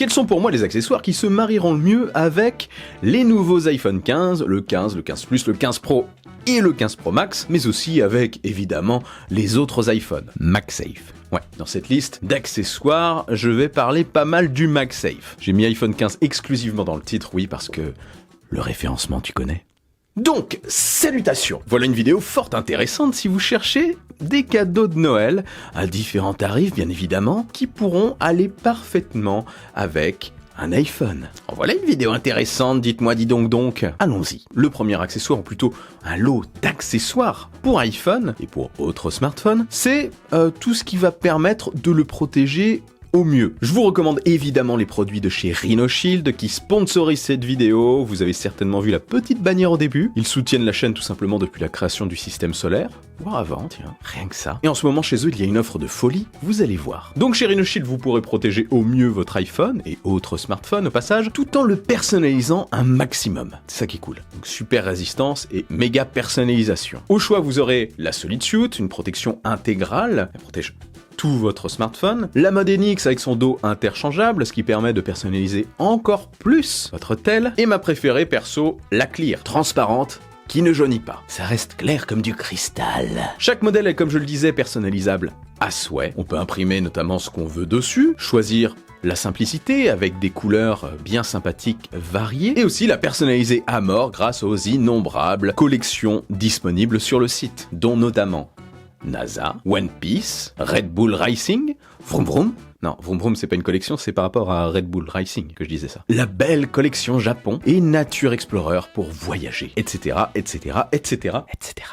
Quels sont pour moi les accessoires qui se marieront le mieux avec les nouveaux iPhone 15, le 15, le 15 Plus, le 15 Pro et le 15 Pro Max, mais aussi avec, évidemment, les autres iPhones. MagSafe. Ouais, dans cette liste d'accessoires, je vais parler pas mal du MagSafe. J'ai mis iPhone 15 exclusivement dans le titre, oui, parce que le référencement, tu connais. Donc, salutations! Voilà une vidéo fort intéressante si vous cherchez des cadeaux de Noël à différents tarifs, bien évidemment, qui pourront aller parfaitement avec un iPhone. En voilà une vidéo intéressante, dites-moi, dis donc. Allons-y. Le premier accessoire, ou plutôt un lot d'accessoires pour iPhone et pour autres smartphones, c'est tout ce qui va permettre de le protéger au mieux. Je vous recommande évidemment les produits de chez Rhino Shield qui sponsorisent cette vidéo. Vous avez certainement vu la petite bannière au début. Ils soutiennent la chaîne tout simplement depuis la création du système solaire. Voire avant, tiens, rien que ça. Et en ce moment chez eux, il y a une offre de folie, vous allez voir. Donc chez Rhino Shield, vous pourrez protéger au mieux votre iPhone et autres smartphones au passage, tout en le personnalisant un maximum. C'est ça qui est cool. Donc super résistance et méga personnalisation. Au choix, vous aurez la Solid Suit, une protection intégrale. Elle protège tout votre smartphone, la mode NX avec son dos interchangeable, ce qui permet de personnaliser encore plus votre tel, et ma préférée perso, la Clear, transparente, qui ne jaunit pas. Ça reste clair comme du cristal. Chaque modèle est, comme je le disais, personnalisable à souhait. On peut imprimer notamment ce qu'on veut dessus, choisir la simplicité avec des couleurs bien sympathiques variées, et aussi la personnaliser à mort grâce aux innombrables collections disponibles sur le site, dont notamment NASA, One Piece, Red Bull Racing, Vroom Vroom. Non, Vroom Vroom c'est pas une collection, c'est par rapport à Red Bull Racing que je disais ça. La belle collection Japon et Nature Explorer pour voyager, etc., etc., etc., etc.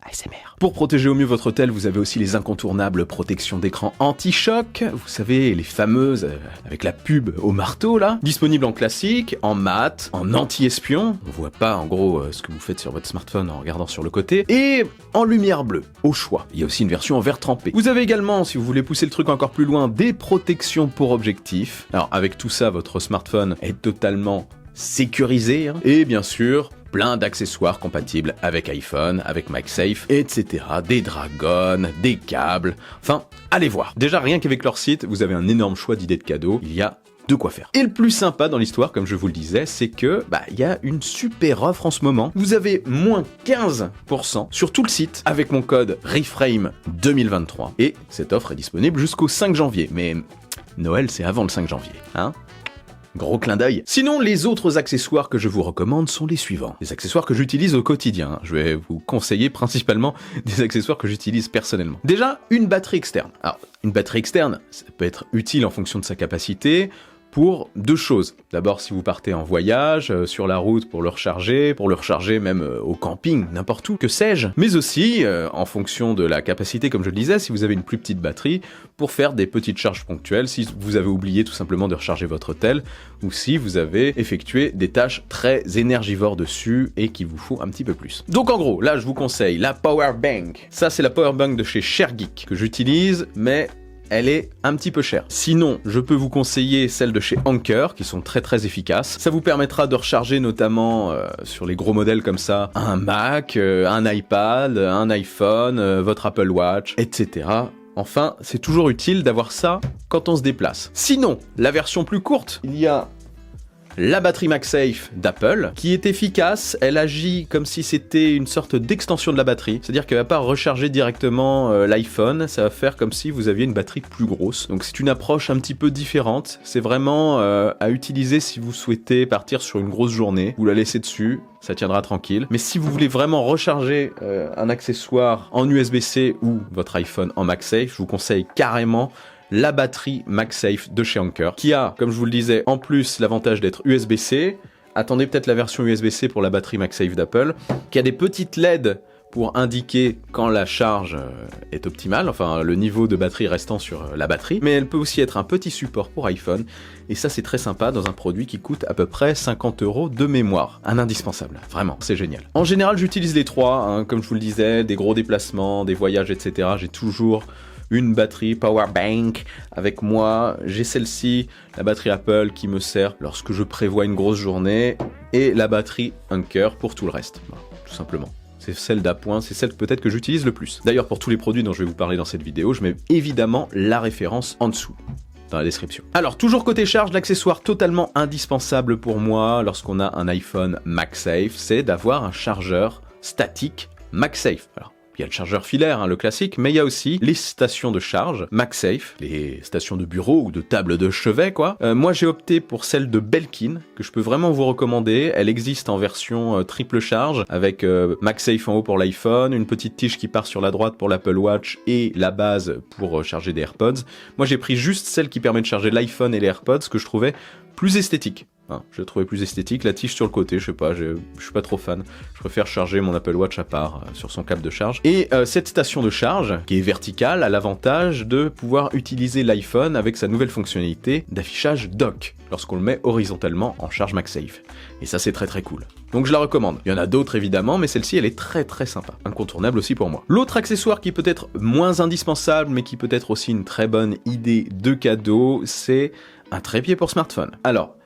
ASMR. Pour protéger au mieux votre tel, vous avez aussi les incontournables protections d'écran anti-choc, vous savez, les fameuses avec la pub au marteau là, disponibles en classique, en mat, en anti-espion, on voit pas en gros ce que vous faites sur votre smartphone en regardant sur le côté, et en lumière bleue, au choix. Il y a aussi une version en verre trempé. Vous avez également, si vous voulez pousser le truc encore plus loin, des protections pour objectifs. Alors avec tout ça, votre smartphone est totalement sécurisé, hein. Et bien sûr, plein d'accessoires compatibles avec iPhone, avec MagSafe, etc. Des dragons, des câbles, enfin, allez voir. Déjà, rien qu'avec leur site, vous avez un énorme choix d'idées de cadeaux, il y a de quoi faire. Et le plus sympa dans l'histoire, comme je vous le disais, c'est que, il y a une super offre en ce moment. Vous avez moins 15% sur tout le site avec mon code REFRAME 2023. Et cette offre est disponible jusqu'au 5 janvier. Mais Noël, c'est avant le 5 janvier, hein? Gros clin d'œil. Sinon, les autres accessoires que je vous recommande sont les suivants. Les accessoires que j'utilise au quotidien. Je vais vous conseiller principalement des accessoires que j'utilise personnellement. Déjà, une batterie externe. Alors, une batterie externe, ça peut être utile en fonction de sa capacité pour deux choses. D'abord, si vous partez en voyage, sur la route pour le recharger même au camping, n'importe où, que sais-je. Mais aussi, en fonction de la capacité, comme je le disais, si vous avez une plus petite batterie, pour faire des petites charges ponctuelles, si vous avez oublié tout simplement de recharger votre tel, ou si vous avez effectué des tâches très énergivores dessus et qu'il vous faut un petit peu plus. Donc en gros, là je vous conseille la Power Bank. Ça c'est la Power Bank de chez ShareGeek que j'utilise, mais elle est un petit peu chère. Sinon, je peux vous conseiller celles de chez Anker, qui sont très efficaces. Ça vous permettra de recharger notamment sur les gros modèles comme ça, un Mac, un iPad, un iPhone, votre Apple Watch, etc. Enfin, c'est toujours utile d'avoir ça quand on se déplace. Sinon, la version plus courte, il y a la batterie MagSafe d'Apple, qui est efficace, elle agit comme si c'était une sorte d'extension de la batterie, c'est-à-dire qu'elle va pas recharger directement l'iPhone, ça va faire comme si vous aviez une batterie plus grosse. Donc c'est une approche un petit peu différente, c'est vraiment à utiliser si vous souhaitez partir sur une grosse journée, vous la laissez dessus, ça tiendra tranquille. Mais si vous voulez vraiment recharger un accessoire en USB-C ou votre iPhone en MagSafe, je vous conseille carrément la batterie MagSafe de chez Anker, qui a, comme je vous le disais, en plus l'avantage d'être USB-C. Attendez peut-être la version USB-C pour la batterie MagSafe d'Apple, qui a des petites LED pour indiquer quand la charge est optimale, enfin le niveau de batterie restant sur la batterie, mais elle peut aussi être un petit support pour iPhone, et ça c'est très sympa dans un produit qui coûte à peu près 50 € de mémoire. Un indispensable, vraiment, c'est génial. En général j'utilise les trois, hein, comme je vous le disais, des gros déplacements, des voyages, etc. J'ai toujours une batterie Power Bank avec moi, j'ai celle-ci, la batterie Apple qui me sert lorsque je prévois une grosse journée, et la batterie Anker pour tout le reste, voilà, tout simplement. C'est celle d'appoint, c'est celle peut-être que j'utilise le plus. D'ailleurs, pour tous les produits dont je vais vous parler dans cette vidéo, je mets évidemment la référence en dessous, dans la description. Alors, toujours côté charge, l'accessoire totalement indispensable pour moi lorsqu'on a un iPhone MagSafe, c'est d'avoir un chargeur statique MagSafe. Alors, il y a le chargeur filaire, hein, le classique, mais il y a aussi les stations de charge MagSafe, les stations de bureau ou de table de chevet, quoi. Moi, j'ai opté pour celle de Belkin, que je peux vraiment vous recommander. Elle existe en version triple charge, avec MagSafe en haut pour l'iPhone, une petite tige qui part sur la droite pour l'Apple Watch et la base pour charger des AirPods. Moi, j'ai pris juste celle qui permet de charger l'iPhone et les AirPods, que je trouvais plus esthétique. Je le trouvais plus esthétique, la tige sur le côté, je sais pas, je suis pas trop fan. Je préfère charger mon Apple Watch à part sur son câble de charge. Et cette station de charge, qui est verticale, a l'avantage de pouvoir utiliser l'iPhone avec sa nouvelle fonctionnalité d'affichage dock, lorsqu'on le met horizontalement en charge MagSafe. Et ça, c'est très très cool. Donc je la recommande. Il y en a d'autres évidemment, mais celle-ci, elle est très très sympa. Incontournable aussi pour moi. L'autre accessoire qui peut être moins indispensable, mais qui peut être aussi une très bonne idée de cadeau, c'est un trépied pour smartphone. Alors,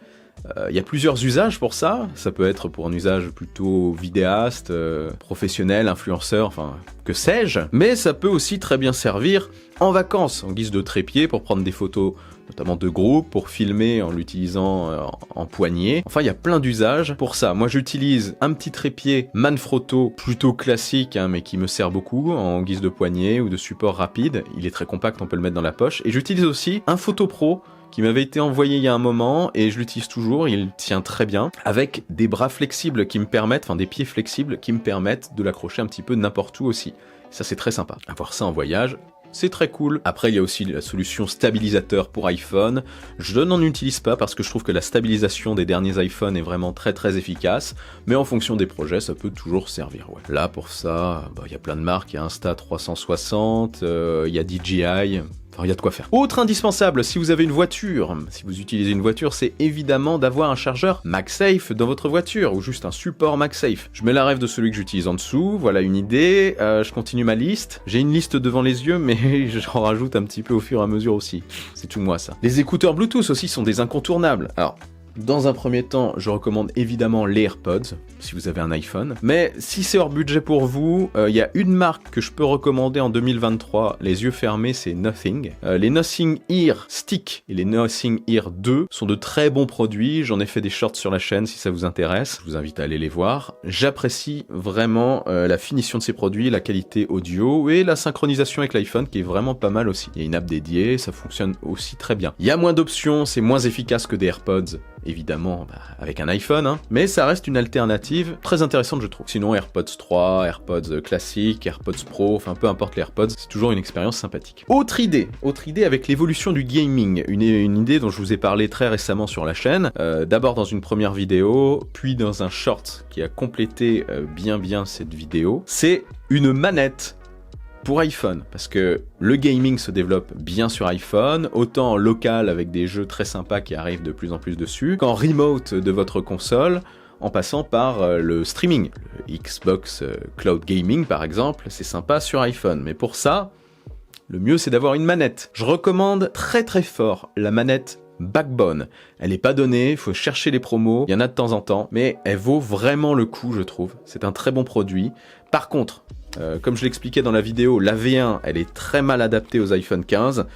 il y a plusieurs usages pour ça. Ça peut être pour un usage plutôt vidéaste, professionnel, influenceur, enfin, que sais-je. Mais ça peut aussi très bien servir en vacances, en guise de trépied pour prendre des photos, notamment de groupe, pour filmer en l'utilisant en poignée. Enfin, il y a plein d'usages pour ça. Moi, j'utilise un petit trépied Manfrotto, plutôt classique, hein, mais qui me sert beaucoup, en guise de poignée ou de support rapide. Il est très compact, on peut le mettre dans la poche. Et j'utilise aussi un Photo Pro, qui m'avait été envoyé il y a un moment, et je l'utilise toujours, il tient très bien, avec des bras flexibles qui me permettent, enfin des pieds flexibles qui me permettent de l'accrocher un petit peu n'importe où aussi. Ça, c'est très sympa. Avoir ça en voyage, c'est très cool. Après, il y a aussi la solution stabilisateur pour iPhone. Je n'en utilise pas parce que je trouve que la stabilisation des derniers iPhones est vraiment très très efficace, mais en fonction des projets, ça peut toujours servir. Ouais. Là, pour ça, il y a plein de marques, il y a Insta360, il y a DJI... Alors, il y a de quoi faire. Autre indispensable, si vous avez une voiture, si vous utilisez une voiture, c'est évidemment d'avoir un chargeur MagSafe dans votre voiture, ou juste un support MagSafe. Je mets la ref de celui que j'utilise en dessous, voilà une idée, je continue ma liste. J'ai une liste devant les yeux, mais j'en rajoute un petit peu au fur et à mesure aussi. C'est tout moi ça. Les écouteurs Bluetooth aussi sont des incontournables. Alors, dans un premier temps, je recommande évidemment les AirPods, si vous avez un iPhone. Mais si c'est hors budget pour vous, il y a une marque que je peux recommander en 2023, les yeux fermés, c'est Nothing. Les Nothing Ear Stick et les Nothing Ear 2 sont de très bons produits. J'en ai fait des shorts sur la chaîne si ça vous intéresse. Je vous invite à aller les voir. J'apprécie vraiment la finition de ces produits, la qualité audio et la synchronisation avec l'iPhone qui est vraiment pas mal aussi. Il y a une app dédiée, ça fonctionne aussi très bien. Il y a moins d'options, c'est moins efficace que des AirPods, évidemment avec un iPhone, hein, mais ça reste une alternative très intéressante je trouve. Sinon AirPods 3, AirPods classiques, AirPods Pro, enfin peu importe les AirPods, c'est toujours une expérience sympathique. Autre idée avec l'évolution du gaming, une idée dont je vous ai parlé très récemment sur la chaîne, d'abord dans une première vidéo, puis dans un short qui a complété bien cette vidéo, c'est une manette pour iPhone, parce que le gaming se développe bien sur iPhone, autant en local avec des jeux très sympas qui arrivent de plus en plus dessus, qu'en remote de votre console, en passant par le streaming. Le Xbox Cloud Gaming par exemple, c'est sympa sur iPhone, mais pour ça, le mieux c'est d'avoir une manette. Je recommande très fort la manette Backbone. Elle n'est pas donnée, il faut chercher les promos, il y en a de temps en temps, mais elle vaut vraiment le coup je trouve. C'est un très bon produit. Par contre, comme je l'expliquais dans la vidéo, la V1, elle est très mal adaptée aux iPhone 15.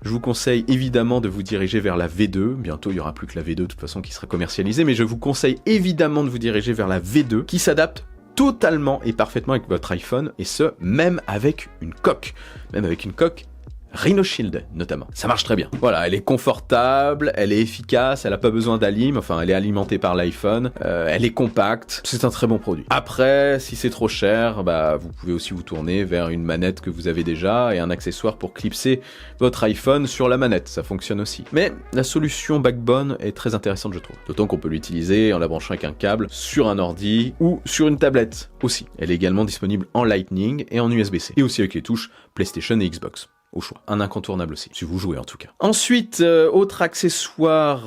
Je vous conseille évidemment de vous diriger vers la V2. Bientôt, il n'y aura plus que la V2 de toute façon qui sera commercialisée, mais je vous conseille évidemment de vous diriger vers la V2 qui s'adapte totalement et parfaitement avec votre iPhone, et ce, même avec une coque. Même avec une coque Rhino Shield notamment. Ça marche très bien. Voilà, elle est confortable, elle est efficace, elle n'a pas besoin d'alim, enfin elle est alimentée par l'iPhone, elle est compacte, c'est un très bon produit. Après, si c'est trop cher, vous pouvez aussi vous tourner vers une manette que vous avez déjà et un accessoire pour clipser votre iPhone sur la manette, ça fonctionne aussi. Mais la solution Backbone est très intéressante je trouve. D'autant qu'on peut l'utiliser en la branchant avec un câble sur un ordi ou sur une tablette aussi. Elle est également disponible en Lightning et en USB-C. Et aussi avec les touches PlayStation et Xbox. Au choix. Un incontournable aussi, si vous jouez en tout cas. Ensuite, autre accessoire,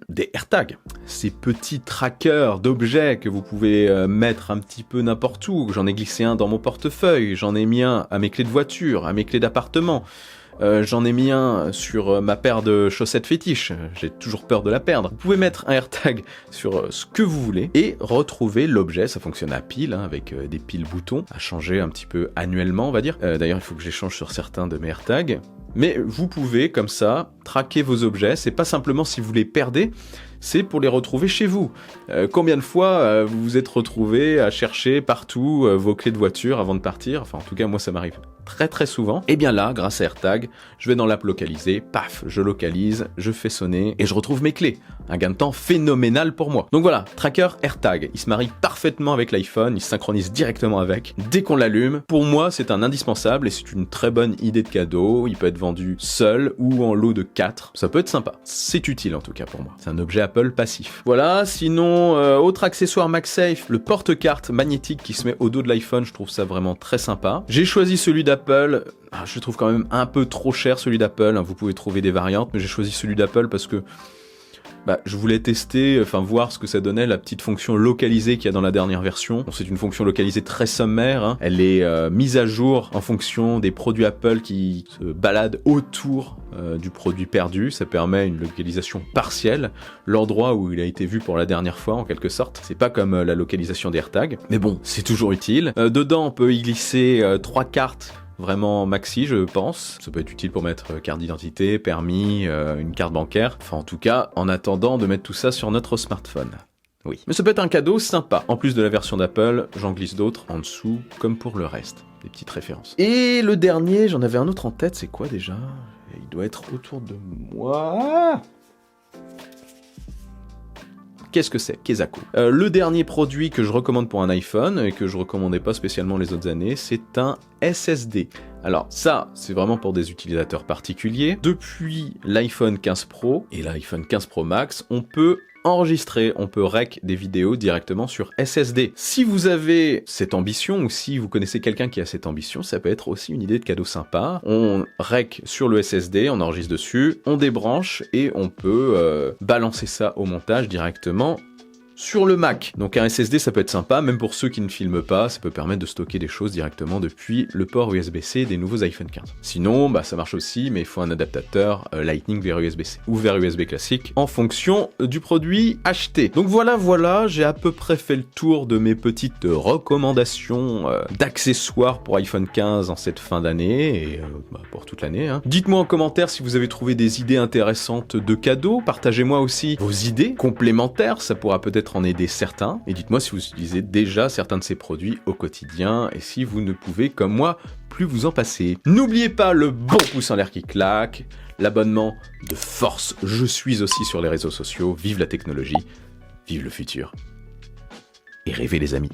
des AirTags. Ces petits trackers d'objets que vous pouvez mettre un petit peu n'importe où. J'en ai glissé un dans mon portefeuille, j'en ai mis un à mes clés de voiture, à mes clés d'appartement. J'en ai mis un sur ma paire de chaussettes fétiches, j'ai toujours peur de la perdre. Vous pouvez mettre un AirTag sur ce que vous voulez et retrouver l'objet, ça fonctionne à pile, hein, avec des piles boutons, à changer un petit peu annuellement on va dire. D'ailleurs il faut que j'échange sur certains de mes AirTags. Mais vous pouvez, comme ça, traquer vos objets. C'est pas simplement si vous les perdez, c'est pour les retrouver chez vous. Combien de fois vous vous êtes retrouvé à chercher partout vos clés de voiture avant de partir? Enfin, en tout cas, moi, ça m'arrive très très souvent. Et bien là, grâce à AirTag, je vais dans l'app localisée, paf, je localise, je fais sonner et je retrouve mes clés. Un gain de temps phénoménal pour moi. Donc voilà, tracker AirTag, il se marie parfaitement avec l'iPhone, il se synchronise directement avec. Dès qu'on l'allume, pour moi, c'est un indispensable et c'est une très bonne idée de cadeau. Il peut être vendu seul ou en lot de 4. Ça peut être sympa. C'est utile en tout cas pour moi. C'est un objet Apple passif. Voilà, sinon, autre accessoire MagSafe, le porte-carte magnétique qui se met au dos de l'iPhone, je trouve ça vraiment très sympa. J'ai choisi celui d'Apple. Je le trouve quand même un peu trop cher celui d'Apple, hein. Vous pouvez trouver des variantes, mais j'ai choisi celui d'Apple parce que je voulais tester, voir ce que ça donnait, la petite fonction localisée qu'il y a dans la dernière version. Bon, c'est une fonction localisée très sommaire, hein. Elle est mise à jour en fonction des produits Apple qui se baladent autour du produit perdu. Ça permet une localisation partielle, l'endroit où il a été vu pour la dernière fois en quelque sorte. C'est pas comme la localisation des AirTags, mais bon, c'est toujours utile. Dedans, on peut y glisser 3 cartes vraiment maxi, je pense. Ça peut être utile pour mettre carte d'identité, permis, une carte bancaire. Enfin, en tout cas, en attendant de mettre tout ça sur notre smartphone. Oui. Mais ça peut être un cadeau sympa. En plus de la version d'Apple, j'en glisse d'autres en dessous, comme pour le reste. Des petites références. Et le dernier, j'en avais un autre en tête, c'est quoi déjà? Il doit être autour de moi. Qu'est-ce que c'est? Kezako. Le dernier produit que je recommande pour un iPhone, et que je recommandais pas spécialement les autres années, c'est un SSD. Alors ça, c'est vraiment pour des utilisateurs particuliers. Depuis l'iPhone 15 Pro et l'iPhone 15 Pro Max, on peut enregistrer, on peut rec des vidéos directement sur SSD. Si vous avez cette ambition ou si vous connaissez quelqu'un qui a cette ambition, ça peut être aussi une idée de cadeau sympa. On rec sur le SSD, on enregistre dessus, on débranche et on peut balancer ça au montage directement sur le Mac. Donc un SSD, ça peut être sympa, même pour ceux qui ne filment pas, ça peut permettre de stocker des choses directement depuis le port USB-C des nouveaux iPhone 15. Sinon, ça marche aussi, mais il faut un adaptateur Lightning vers USB-C ou vers USB classique en fonction du produit acheté. Donc voilà, j'ai à peu près fait le tour de mes petites recommandations d'accessoires pour iPhone 15 en cette fin d'année et pour toute l'année. Hein. Dites-moi en commentaire si vous avez trouvé des idées intéressantes de cadeaux. Partagez-moi aussi vos idées complémentaires, ça pourra peut-être en aider certains, et dites-moi si vous utilisez déjà certains de ces produits au quotidien, et si vous ne pouvez, comme moi, plus vous en passer. N'oubliez pas le bon pouce en l'air qui claque, l'abonnement de force, je suis aussi sur les réseaux sociaux, vive la technologie, vive le futur, et rêvez les amis.